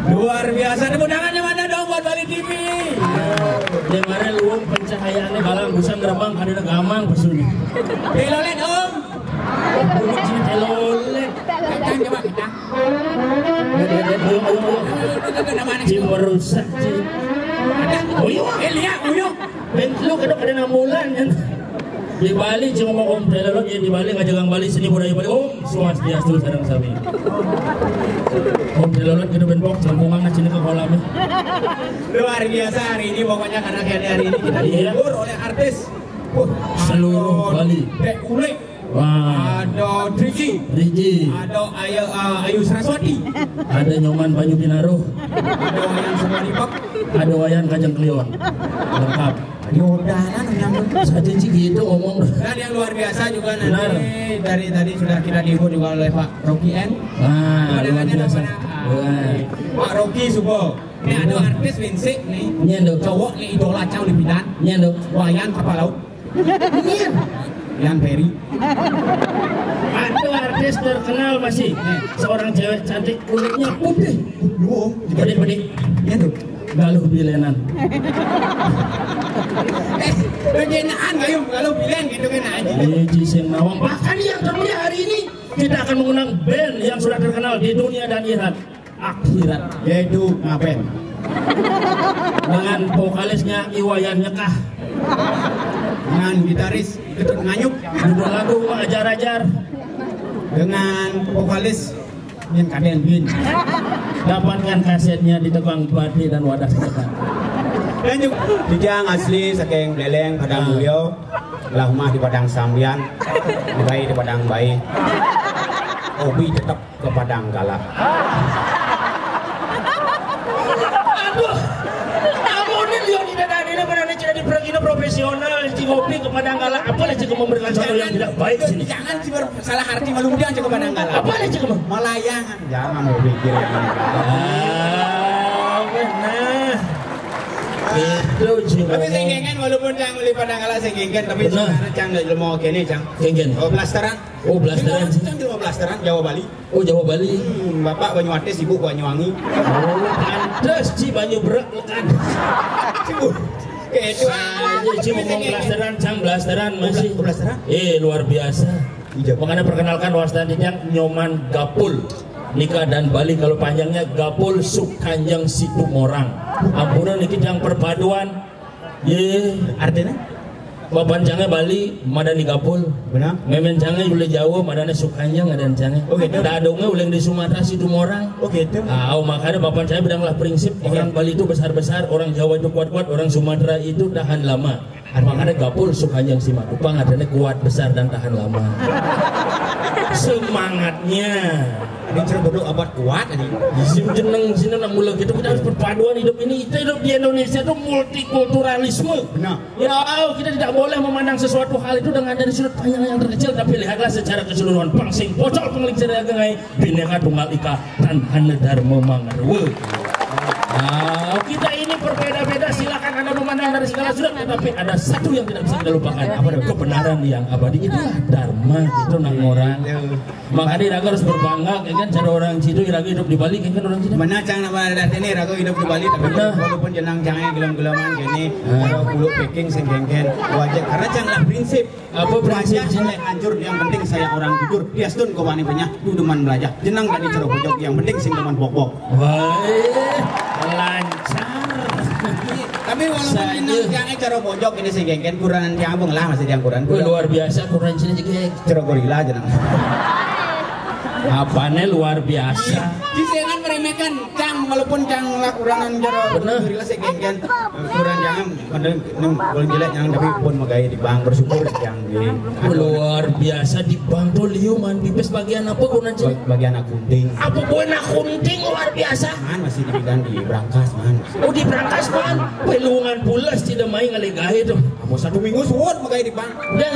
Luar biasa, tepuk tangannya mana dong buat Bali TV. Kemarin luang pencahayaannya balang busang gerbang kadang gamang pesuni. Telolet om. Bukan sini telolet. Kita coba kita. Cim merusak cim. Uyu, lihat uyu. Bentlu kadang namulan kan. Di Bali cuma mau om telolet ya di Bali ngajagang Bali sini budaya Bali om swastiastu sareng sami. Om telolet kita benpok campungan na sini ke kolamnya. Luar biasa hari ini pokoknya karena hari ini kita dihibur oleh artis seluruh Bali. Dek Ule. Wah, ada Driji, ada Ayu Saraswati, ada Nyoman Banyu Pinaruh, ada Wayan Samaripok, ada Wayan Kajang Klion, lengkap. Yodanan nyambung. Saja sih gitu ngomong. Dan yang luar biasa juga nanti dari tadi sudah kita dihibur juga oleh Pak Rocky N. Wah, luar biasa. Pak Rocky Subo. Ini ada artis Winsik nih. Nyendok. Cowok nih idola Cau Lipidan. Nyendok. Wayan kapal laut. Yan Ferry. Ada artis terkenal masih. Seorang cewek cantik kulitnya putih. Lu, Bedik-bedik. ya tuh. Galuh bilenan. Benjenaan galuh bilen gitu kan aja. Jiseng Nawang. Bahkan yang termulia hari ini kita akan mengundang band yang sudah terkenal di dunia dan akhirat. Yaitu ngapain? Dengan vokalisnya Iwayan Nyekah. Dengan gitaris Ketut Nganyuk. Judul lagu Ajar-Ajar. Dengan vokalis Bin Kaden Bin. Dapatkan kasetnya di tukang bati dan wadah sedekah. Dan juga Dijang asli saking Beleng Padang Mulyo. Belah rumah di Padang Sambian. Di Bayi di Padang Bayi. Obi tetap ke Padang Galak. Aduh, kamu ini lihat di dadan ini benar tidak diperagina profesional di kopi ke Padang Galak. Apa lah jika memberikan contoh yang tidak baik sini? Jangan sih salah arti malumdian ke Padang Galak. Apa lah jika Malayangan. Jangan berpikir yang benar. Itu juga. Tapi saya ingin walaupun yang beli Padang Galak saya ingin tapi sebenarnya cang nggak mau kene cang. Ingin. Oh blasteran. Oh blasteran. Cang di blasteran Jawa Bali. Oh Jawa Bali. Bapak Banyuates, ibu Banyuwangi. Oh pantes ci Banyu Berak lekan. Cibu. Kayak itu aja ci ngomong blasteran, cang blasteran masih. Blasteran? Luar biasa. Makanya perkenalkan wastannya Nyoman Gapul. Nikah dan Bali kalau panjangnya Gapul Sukanjang Situmorang. Ampunan niki yang perpaduan. Artinya? Bapanjangnya Bali, madani Gapul. Benar. Memencangnya boleh Jawa, madani Sukanjang ada encangnya. Oh gitu. Dadongnya boleh di Sumatera Situmorang. Oh gitu. Makanya bapak saya bilanglah prinsip orang Bali itu besar-besar, orang Jawa itu kuat-kuat, orang Sumatera itu tahan lama. Makanya Gapul Sukanjang Simatupang adanya kuat besar dan tahan lama. Semangatnya. Ini cerbodok abad kuat tadi. Jeneng sini nang mulai gitu kita harus perpaduan hidup ini. Kita hidup di Indonesia itu multikulturalisme. Benar. Ya kita tidak boleh memandang sesuatu hal itu dengan dari sudut pandang yang terkecil, tapi lihatlah secara keseluruhan. Pangsing pocol penglik sedaya gengai bineka tunggal ika tan hanedar memangarwe. Kita ini berbeda-beda, silakan Anda memandang dari segala sudut, tetapi ada satu yang tidak bisa kita lupakan, apa kebenaran yang abadi, itulah dharma itu nang orang. Makanya Iraga harus berbangga, kan cara orang Cido Iraga hidup di Bali, kan orang Cido. Mana cang nama ada ini Iraga hidup di Bali, tapi walaupun jenang cangnya gelam-gelaman gini, kalau bulu peking sengkengken wajib, karena cang lah prinsip. Apa prinsip saya hancur, yang penting saya orang jujur. Piastun kau wani punya, duduman belajar. Jenang tadi cerok bojok, yang penting sing teman pok-pok. Baik, lancar. Tapi walaupun jenang cangnya cerok bojok ini sengkengken kurangan nyambung lah masih yang kurang. Luar biasa kurang sini juga. Cerok gorila jenang. Apanya luar biasa. Jangan meremehkan cang walaupun cang lakurangan jero gorila segenggen kurang jangan boleh jelek jangan tapi pun magaya di bang bersyukur yang di luar biasa di bang tuh liuman bibes bagian apa guna cek bagian akunting apa buena kunting luar biasa man masih di bidang di Brankas man di Brankas man pelungan pulas tidak main ngalegahe tuh mau 1 minggu suwot magaya di bang udah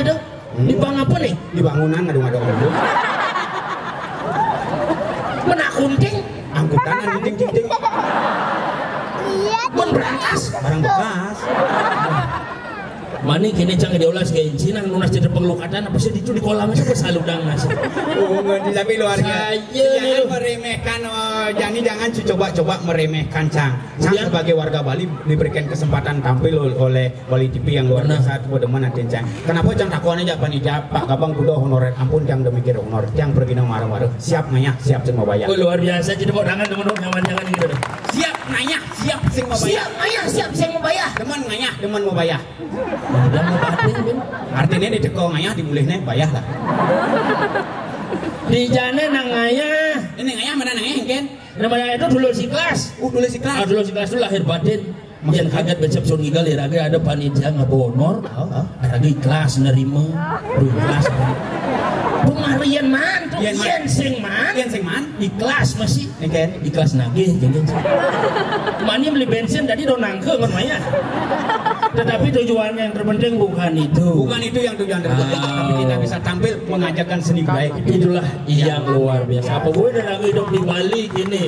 di bang apa nih di bangunan ngadung-ngadung dulu menakunting angkutan anjing-cing Brankas barang bekas Mani kini cang diolas kayak Cina nunas jadi pengelukatan apa sih itu di kolam aja pas saludang nasi. Tapi luar biasa. Jangan meremehkan jangan coba-coba meremehkan Cang. Cang sebagai warga Bali diberikan kesempatan tampil oleh Bali TV yang luar biasa. Tuh demen nanti Cang. Kenapa Cang takon aja panija Pak Gabang kudu honorer. Ampun Cang demi kira honor. Cang pergi nang marah-marah. Siap nganya, siap sing mau bayar. Oh, luar biasa jadi mau tangan teman nyaman jangan gitu. Siap nganya, siap sing mau bayar. Siap nganya, siap sing mau bayar. Demen nganya, demen mau bayar. Udah mau batin Ben. Artinya di teko nganya dibulehnya bayar lah. Di jane nang ngaya. Ini ngaya mana ngaya Ken? Namanya itu dulu si kelas. Dulu si kelas. Dulu si kelas itu lahir batin. Yang kaget becep sun gigal ya ada panitia ngabonor. Lagi kelas nerima. Kelas. Pemarian man tuh yen sing man ikhlas masih ikhlas nagih jangan mani beli bensin tadi do nangke ngermanya tetapi tujuan yang terpenting bukan itu yang tujuan terpenting tapi kita bisa tampil mengajarkan seni budaya itulah yang luar biasa apa gue udah lagi hidup di Bali gini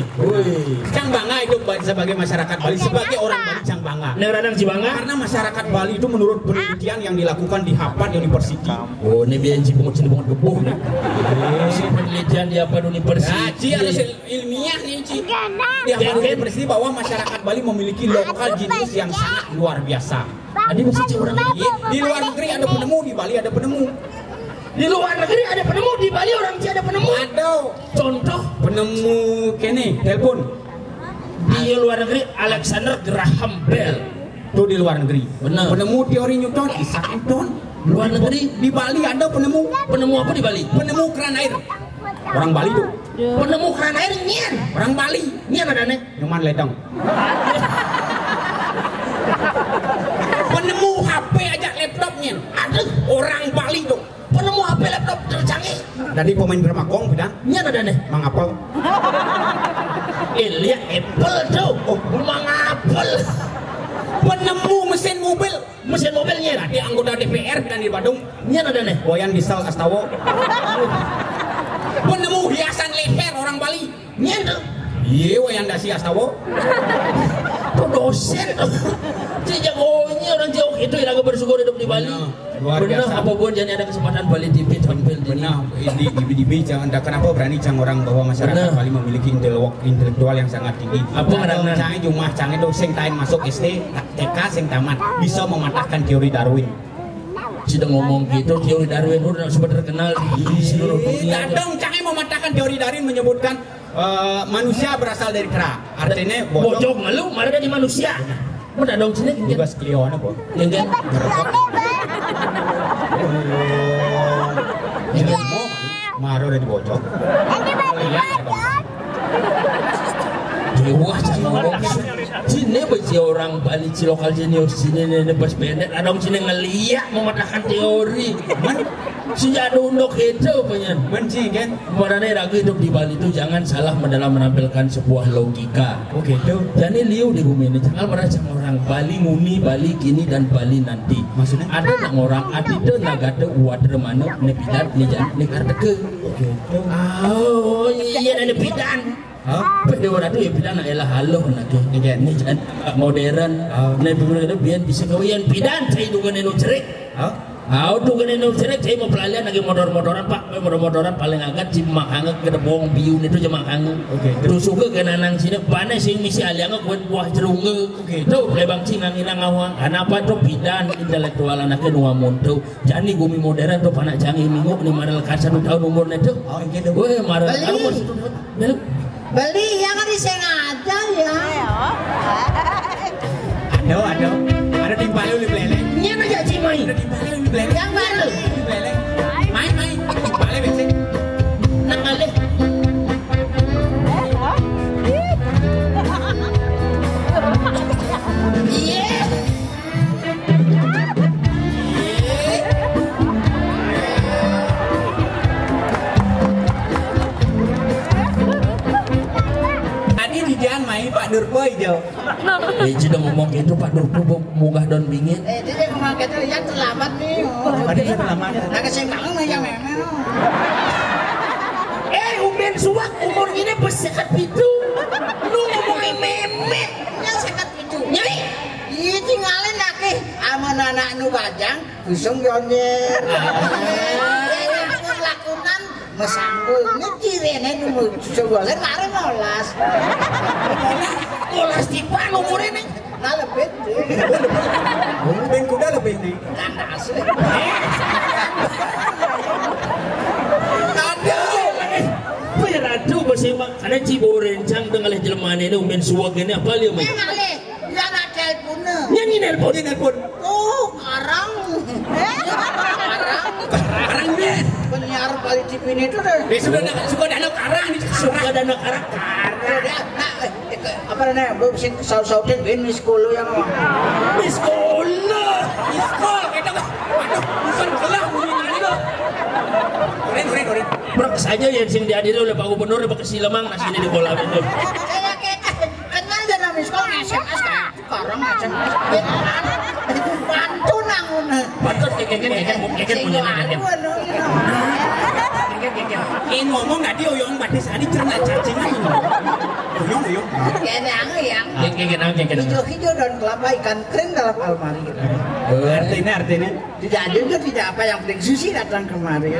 Cang bangga hidup sebagai masyarakat Bali sebagai orang Bali Cang bangga neradang Cibangga karena masyarakat Bali itu menurut penelitian yang dilakukan di Harvard University ini biar cipungut gebuh nih penelitian di Harvard University harus ilmiah nih Ci di Harvard University bahwa masyarakat Bali memiliki lokal jenis yang sangat luar biasa di luar negeri ada penemu di Bali ada penemu di luar negeri ada penemu di Bali orang Ci ada penemu ada contoh penemu kene telepon di luar negeri Alexander Graham Bell itu di luar negeri benar penemu teori Newton Isaac Newton luar negeri di Bali ada penemu apa di Bali penemu keran air orang Bali tuh penemu keran air nyen orang Bali nyen ada nih nyoman ledong penemu HP aja laptop nyen ada orang Bali tuh penemu HP laptop tercanggih dari pemain Dramakong bidang nyen ada nih Mang Apel lihat Apple tuh Mang Apel penemu mesin mobilnya di anggota DPR dan di Bandung nyen ada nih Boyan Bisal Astawo penemu hiasan leher orang Bali nyen tuh iya Wayan Dasi Astawo tuh dosen tuh si jagonya orang jauh itu yang agak bersyukur hidup di Bali benar apapun jadi ada kesempatan Bali TV tampil benar di jangan kenapa berani Cang orang bahwa masyarakat Bali memiliki intelektual yang sangat tinggi apa kadang-kadang Cang Jumah Cang itu sing tain masuk SD TK sing tamat bisa mematahkan teori Darwin sudah ngomong gitu teori Darwin udah super terkenal di seluruh dunia kadang Cang mematahkan teori Darwin menyebutkan manusia berasal dari kera artinya bojong malu mana dari manusia mana dong sini juga sekelion apa yang kan Maro dari bocok. Wah, ngomong sini bagi orang Bali ci lokal jenius sini nih pas pendek ada sini ngeliat mematahkan teori si jadu untuk itu penyen benci kan marane ragu hidup di Bali itu jangan salah dalam menampilkan sebuah logika gitu jadi liu di bumi ini jangan merasa orang Bali nguni Bali kini dan Bali nanti maksudnya ada nang orang adide nagade wader mana nepidan negar teke oh iya nepidan pada orang itu ya pidana ialah haluh nanti ini modern nabi benar biar bisa kawian pidan saya itu kan eno cerik tuh kan eno cerik saya mau pelalian lagi motor-motoran pak motor-motoran paling agak cimak hangat ke debong biun itu cimak hangat terus suka ke nanang sini panas sih misi aliang buat buah jerunge tuh lebang cingang inang awang kenapa tuh pidan intelektual anaknya dua montu jadi gumi modern tuh panak canggih minggu nih marel kasar 1 tahun umurnya tuh weh marel umur 1 tahun beli yang ada sengaja ya ada timpalnya udah beleleng nyen aja cimai ada timpalnya udah beleleng yang mana beleleng main timpalnya becek nang alih Pak Durpo hijau. Sudah ngomong gitu Pak Durpo munggah daun bingit. Dia ngomong gitu yang terlambat nih. Tadi saya terlambat. Nah kesengkang yang memang. Umben suwak umur ini bersekat pitu. Lu ngomongin memek. Yang sekat pitu. Nyai. Iya tinggalin lagi. Aman anak nu bajang. Kusung yonyer. Lakunan Mesanggul ngecirene dulu coba kare molas. Molas tipan umure nih. Nah lebih deh. Ben kuda lebih nih. Kan asli. Aduh bersembang karena Ciborencang dengan jelmaan ini umen suwag ini apa dia mai? Ngale, ya nak teleponnya. Nyanyi nelpon. Oh, karang. Karangnya. Penyiar Bali TV ini tuh deh. Dia suka dana karang nih. Suka dana karang. Apa namanya? Sing saut-sautin ben miskolo yang Miskolo kita aduh bukan kelah bunyi lo. Keren. Brak saja yang sing dihadiri oleh Pak Gubernur Pak Kesilemang nasi ini di kolam itu. Kayak kenal dan miskol SMS sekarang SMS. Bantu nangun. Patut keket punya keket. Ngomong nggak dia oyong batis hari cerna cacing lagi. Oyong. Yang Keket. hijau-hijau dan kelapa ikan kering dalam almari. Artinya Tidak ada tidak apa yang penting sushi datang kemari.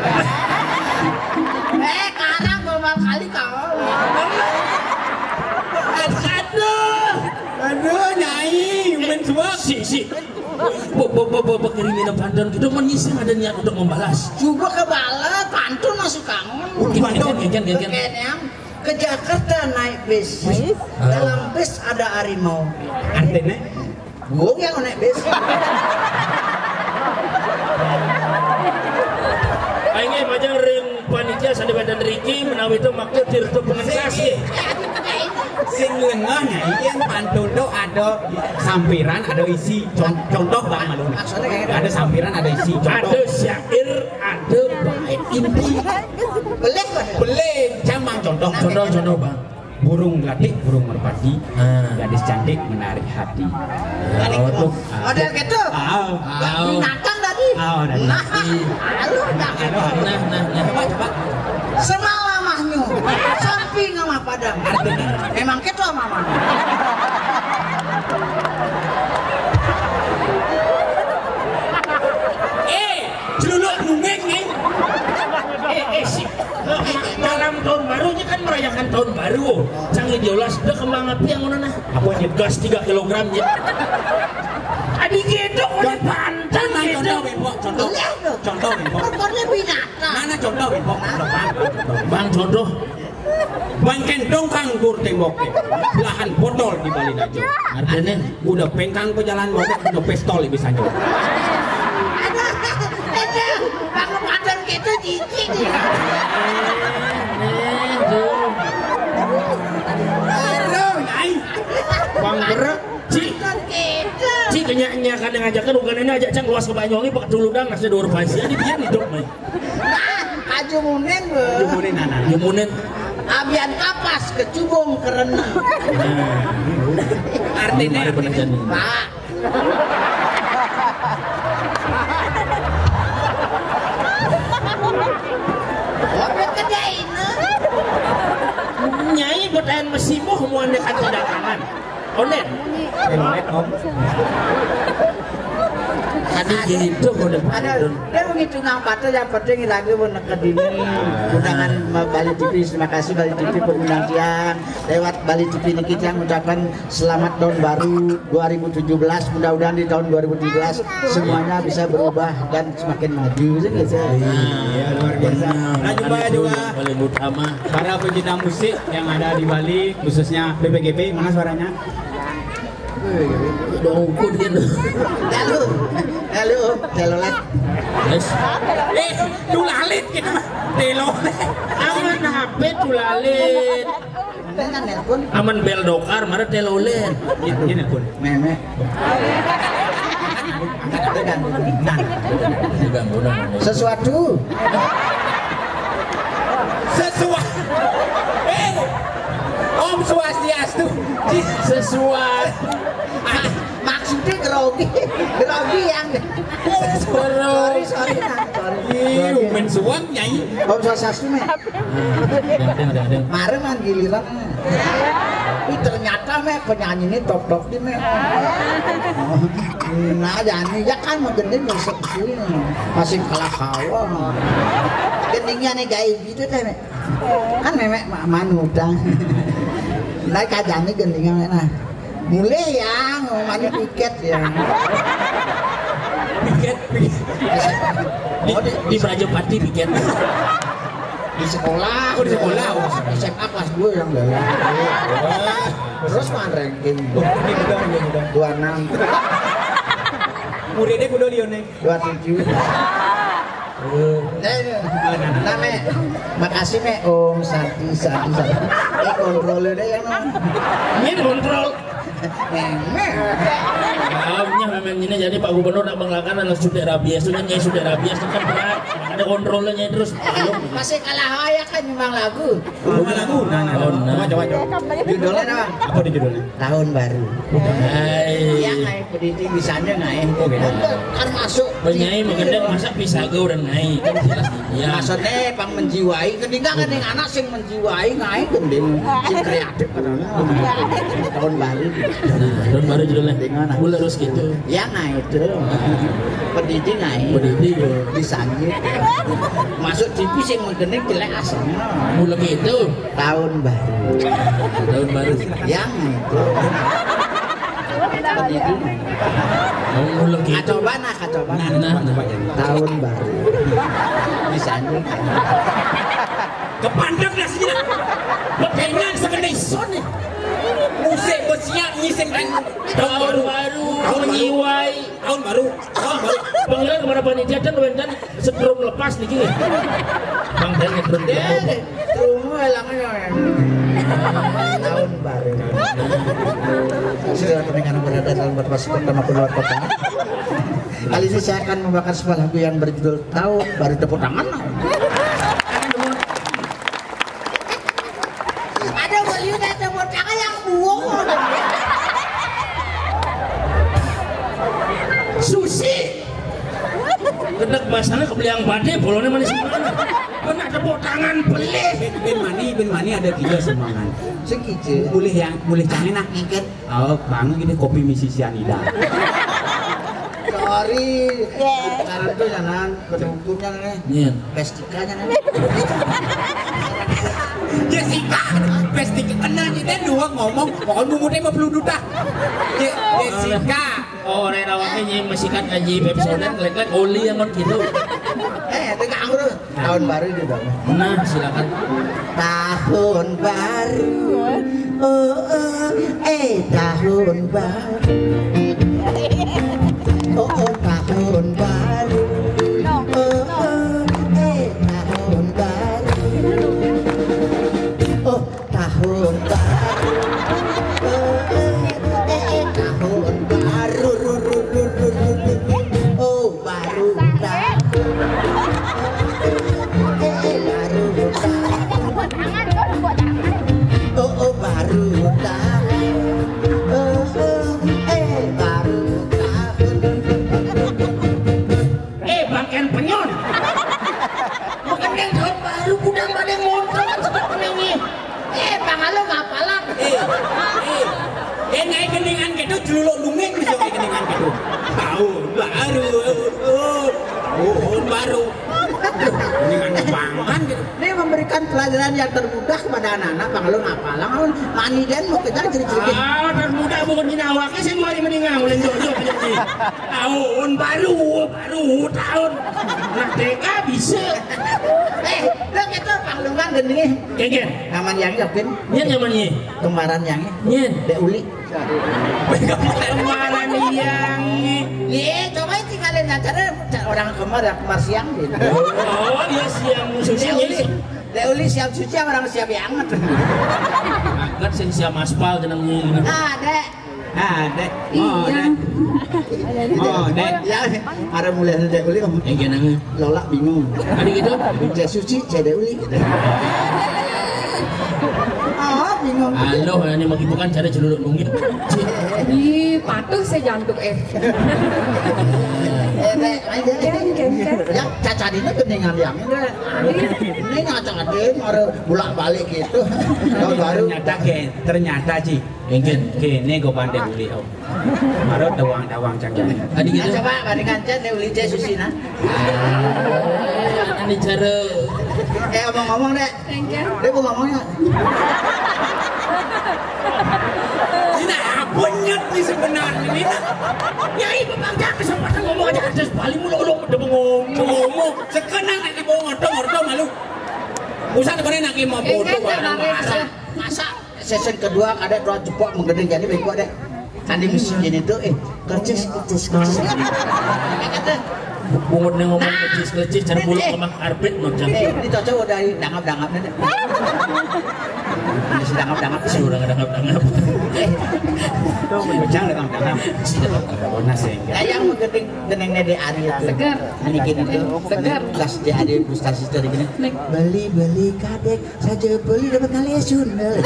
Karang normal kali kau. Aduh nyai, men suak. Si. Kirimin pantun kita menyisir ada niat untuk membalas. Coba kebalas pantun masih kangen. Kayaknya ke Jakarta naik bis. Dalam bis ada harimau. Artinya Gue yang naik bis. Aing macam ring panitia sandi badan Riki menawi itu maksud tirto pengentas ye. sing lengah nyai yang pantun tuh ada sampiran, ada isi contoh Bang Malun. Ada sampiran, ada isi contoh. Ada syair, ada bait inti. Boleh Camang contoh Bang. Burung gelatik, burung merpati, gadis cantik menarik hati. Model gitu. Binatang tadi. Coba. Semalamahnya samping sama padang. Memang gitu mama. Celuluk nungeng nih. Sih. Malam tahun barunya kan merayakan tahun baru. Canggih diolah sudah kembang api yang mana nah? Apa nih? Gas 3 kg ya. Adik gedok oleh pantan Contoh Pokoknya binatang. Mana contoh Bang contoh. Bang kendong kanggur temboknya belahan botol di Bali Najo. Artinya udah pengkang pejalan bokek udah pistol bisa nyo. Bang pandan gitu jijik nih. Aduh nyai Bang berat Ci kenyaknya kadang ngajakan bukan ini ajak cang luas ke Banyuwangi pakai tuludang nasi dua pasi ini biar hidup nih. Ajumunen Jumunen abian kapas kecubung kerena. artinya Pak. Apa kedain? Nyai bertahan mesimuh mau andekan cadangan. Onet. Om Tadi gitu kode. Ada dia begitu ngampatnya yang penting lagi mau ke dini undangan Bali TV. Terima kasih Bali TV pengundang tiang lewat Bali TV ini kita mengucapkan selamat tahun baru 2017. Mudah-mudahan di tahun 2017 semuanya bisa berubah dan semakin maju gitu. ya luar biasa. Nah juga paling utama para pecinta musik yang ada di Bali khususnya BPGP mana suaranya? dongkut gitu. Halo, telolet. Yes. Tulalit kita mah. Telolet. Aman HP tulalit. Dengan nelpon. Aman bel dokar mana telolet. Ini pun. Meme. Sesuatu. Om Swastiastu. Sesuatu. Maksudnya grogi yang sorry. Men suam nyai. Om Swastiastu me. Ada. Mare man giliran. Tapi ternyata penyanyi ini top di nah jadi ya kan menggending masuk sini masih kalah kawan gendingnya nih kayak gitu teh kan memek manudang naik kajang nih gendingnya nah mulai yang ngomongin piket ya piket di Brajapati piket di sekolah di sekolah SMA kelas 2 yang dalam terus man ranking 26 muridnya kudu Lionel 27 nah me makasih me Om Santi kontrolnya deh yang ini kontrol Kayaknya memang ini jadi Pak Gubernur nak banglakan adalah sudah rabies, sudah rabies kan berat, ada kontrolnya terus. Masih kalah ya kan memang lagu. Coba. Judulnya apa? Apa di judulnya? Tahun Baru. Iya ngai pendidik bisanya ngai. Kan masuk. Penyai mengendang masa pisago dan ngai kan jelas. Ya maksudnya pang menjiwai, ketika anak sing menjiwai ngai gending sing kreatif Tahun Baru. Tahun Baru judulnya. Mulai terus gitu. Ya ngai itu. Pendidik ngai. Pendidik disanjit. Masuk TV sing mengending jelek aslinya. Mulai gitu. Tahun Baru. Tahun Baru. Yang itu. Pendidik. Mulai gitu. Kacoba. Tahun Baru. Disanjit. Kepandak lah sih. Bekengan sekedai son. Musik bersiap nyiseng kan tahun baru menjiwai tahun baru panggilan kepada panitia dan setrum lepas nih gini bang dan setrum tahun baru sudah pendengar berada dalam batas pertama keluar kota kali ini saya akan membakar sebuah lagu yang berjudul Tahun Baru. Tepuk tangan ada beliau dan tepuk tangan yang buang Susi kedek bahasanya kebeliang badai bolonnya manis mana pernah tepuk tangan beli Ben mani ada 3 semangat segitu boleh canggih nak ngikut bangun gini kopi misi cyanida sorry cara itu jangan pendukungnya nih pestikanya nih Jessica pestik kena kita dua ngomong mohon bumutnya 50 duta Jessica orang awaknya masikan ngaji Pepsodent lek-lek oli yang kan gitu tengah anggur tahun baru itu dong nah silakan tahun baru tahun baru tahun baru tahun baru tahun baru tahun baru baru bangken penyon bukan yang tahun baru udah pada ngontol seperti ini pangalo ngapalang naik gendingan gitu jeluluk luming bisa naik gendingan gitu tahun baru gendingan kebangan gitu ini memberikan pelajaran yang termudah kepada anak-anak pangalo ngapalang mani dan mau kejar ciri-ciri termudah bukan dinawaknya saya mau meninggal oleh jodoh tahun baru tahun nah TK bisa lo gitu panglungan gendingnya keken ngaman yang yapin nyen nyamannya kemaran yang nyen dek uli kemaran yang coba tinggalin aja orang kemar siang gitu oh dia siang suci dek uli siap suci orang siap banget agak siap aspal jenangnya dek dek dek ya ada mulai dek uli kamu genangnya Lola bingung ada gitu cek suci cek dek uli gitu bingung halo ini bagi bukan cara celuluk mungkin Ih, patuh saya jantung Yang caca dina geningan yang ini ngacak-ngacak baru bolak-balik gitu. Tahun baru ternyata Ci kene go pandai uli oh maro dawang cang-cang Adi gitu. coba bandingkan cen uli teh susina. Ini cara Ngomong-ngomong deh. Dia mau ngomongnya. Ini apanya nih sebenarnya ini? ya ibu bang jangan kesempatan ngomong aja ada paling mulu-mulu udah ngomong Sekenang nanti mau ngordo malu. Usah kemarin nak mau foto barang Masa season kedua ada dua cepok menggedeng jadi bego deh. Andi miskin itu kercis. Bungutnya ngomong kecis cara bulu sama karpet macam. Ini cocok udah dangap-dangap nih. Ini sedang dangap sih udah dangap. Tuh mencang dangap. Bonus ya. Kayak menggedeng genengnya di Ari segar. Ini gini tuh. Segar. Gas di Ari frustasi dari gini. Beli kadek saja beli dapat kali sundel.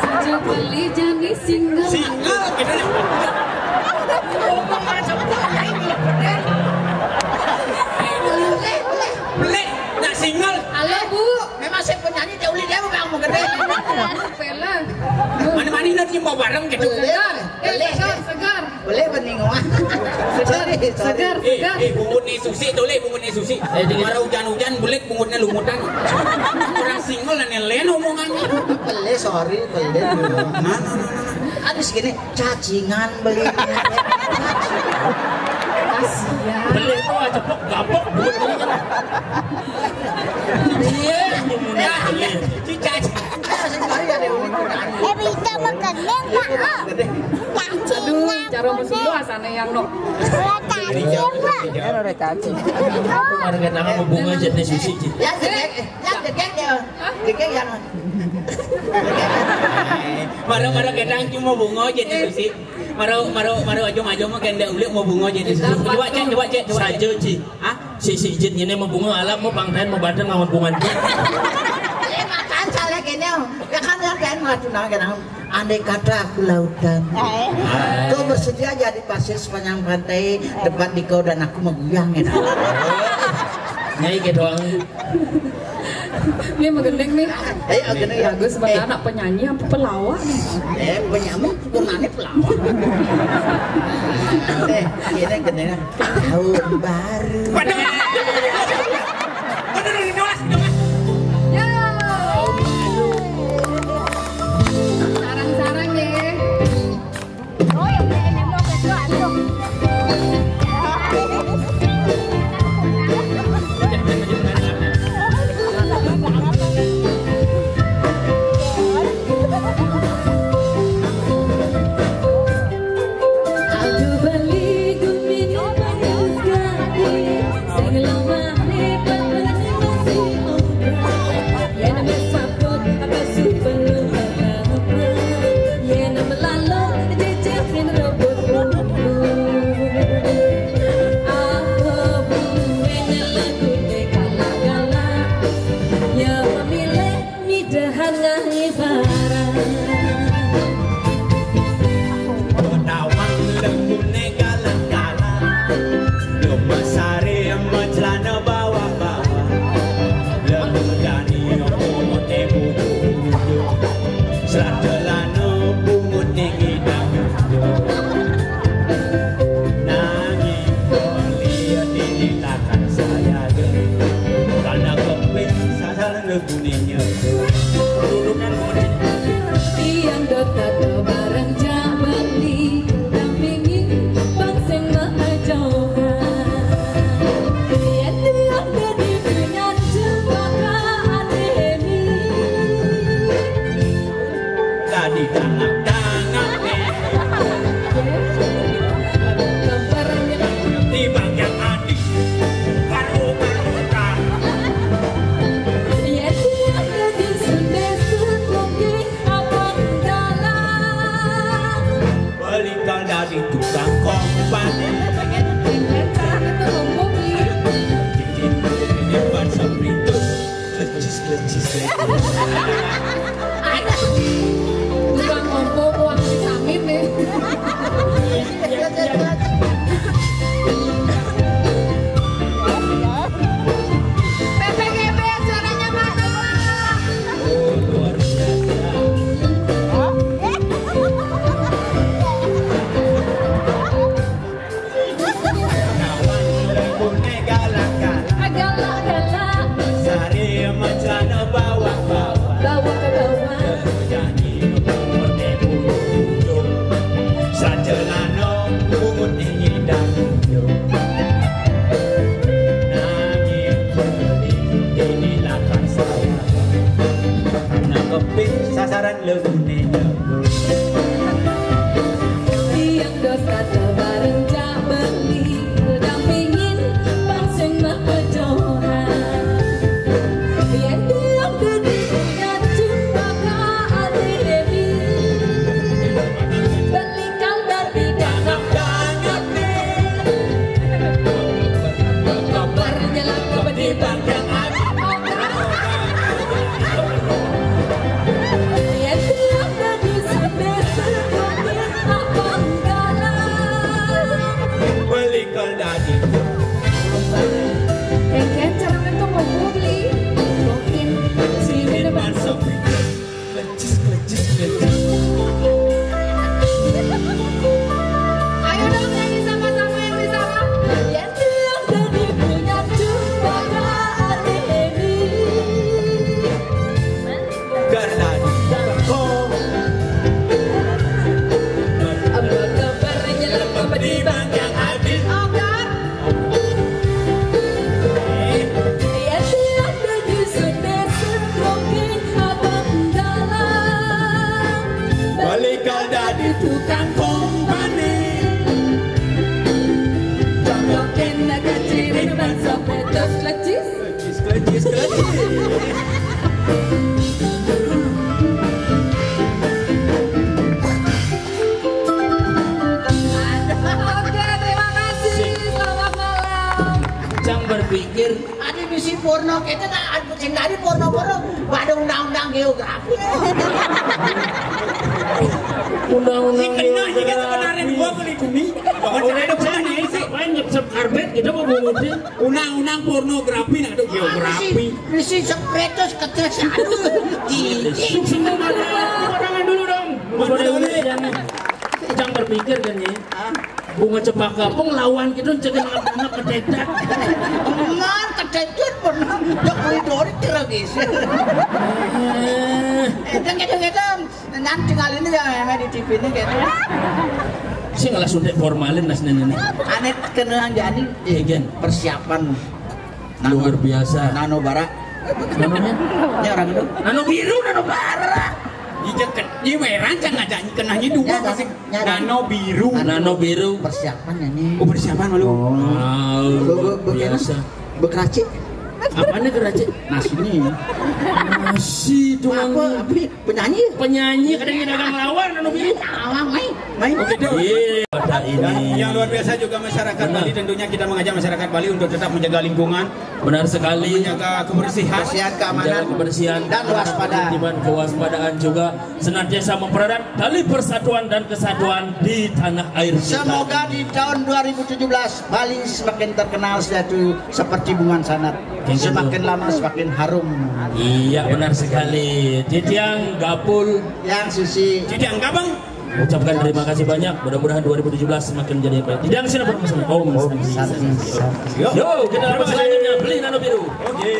Saja beli jadi single. Single gitu. Ngomong aja buaya ini Beli nak single. Halo Bu. memang saya penyanyi dia uli dia bukan mau gede. Pela. Mana-mana nanti mau bareng gitu. Segar. Boleh bening wah. Segar. Bungut nih susi tuh bungut nih susi. Marah hujan-hujan bulik bungutnya lumutan. Orang single dan lain omongannya. Boleh sorry boleh. Nah. Habis gini cacingan beli. Kasihan. Beli itu aja pok gapok bungutnya. Iya, cicaci. Sekali ada uli. Bisa makan Aduh, cara musuh lu asane yang no. Warga nama bunga jenis susi. Ya degek dia. Degek yang. Marah gedang cuma bunga jadi susi. Marah ajong mah kenda ulik mau bunga jadi susi. Coba cek. Saja Ci. Hah? Si izin ini mau bunga alam mau pangkain mau badan ngawat bunga. Makan salah gini. Ya kan tunang kadang andai kata aku lautan. Kau bersedia jadi pasir sepanjang pantai depan di kau dan aku menggoyang ya. Nyai ke doang. Ini menggendeng nih. Gini ya. Bagus sebagai anak penyanyi apa pelawak nih? Penyamu purnane pelawak. Gini tahun baru. Ya. Sarang-sarang ya. Aku beli gumini bagus gadi, selama Tukang ngompo uang disamin nih. PPGB suaranya mana? Kawan lembune galak-galak, Galak-galak, sari macana bawa-bawa. bawa ke bawah. Jadi mute bujung, sajelano bungut nyidang bujung. Nangis pedih, inilah saya. Karena keping sasaran lembune nyebut. Tiang dosa bareng jak beli, dampingin pansing makejohan. Yang tiang gede dan jumpa ka adewi, belikal dari danap danap koper jalan ke bedibang yang ada. Yang tiang gede sebesar kopi abang galang. Belikal daging. Kengken cara itu mau beli, mungkin sini depan Masuk lecis. Ayo dong nyanyi sama-sama yang di sana. Yang tiang dari punya jumpa hati ini. Karena kau Apa kabarnya lama di bang yang adil. Ogar. Yang tiang dari sebesar mungkin abang dalam. Belikal dadi tukang kompani. Mungkin agak ciri bangsa petos lecis. Lecis. Oke, terima kasih. Selamat malam. Jang berpikir Ada misi porno kita kan sing dari porno ada undang-undang geografi. undang-undang Kena jika sebenarnya gua beli bumi. Pokoknya ada pesan sih. main nyep karpet kita mau ngomongin Undang-undang pornografi nak ada geografi. Misi sekretos ketes semua tangan dulu dong Jang berpikir kan ya bunga cempaka penglawan kita cegah anak kededak Man kedecut pernah dok koridor tragis. Kita nanti tinggal ini ya di TV ini gitu. sih ngalah suntik formalin nas nenek Aneh kenang jadi Gen persiapan luar biasa nano bara. namanya Ya orang itu. nano biru nano bara Ini merah kan ada kenanya dua Ya, masih ya, nano biru. nano biru Persiapannya nih. Oh persiapan malu. wow biasa Bekeraci. apanya keraci Nasi ini. nasi Apa? tuang Penyanyi? penyanyi kadang dagang lawan nano biru Awang main. Oke deh. iya pada Dan ini yang luar biasa juga masyarakat Benar. Bali, tentunya kita mengajak masyarakat Bali untuk tetap menjaga lingkungan, benar sekali menjaga kebersihan, Kebersihan, menjaga keamanan, kebersihan dan waspada. ketertiban, kewaspadaan juga senantiasa mempererat tali persatuan dan kesatuan di tanah air kita. Semoga di tahun 2017 Bali semakin terkenal seperti bunga sanat. Yang Semakin lama semakin harum. Iya benar sekali. Titiang Gapul Yang Susi. Jadi angka bang. ucapkan terima kasih banyak. Mudah-mudahan 2017 semakin jadi baik. Tidak sini bersama Om Santi. Santi. Yo kita selanjutnya beli nano biru. Oke.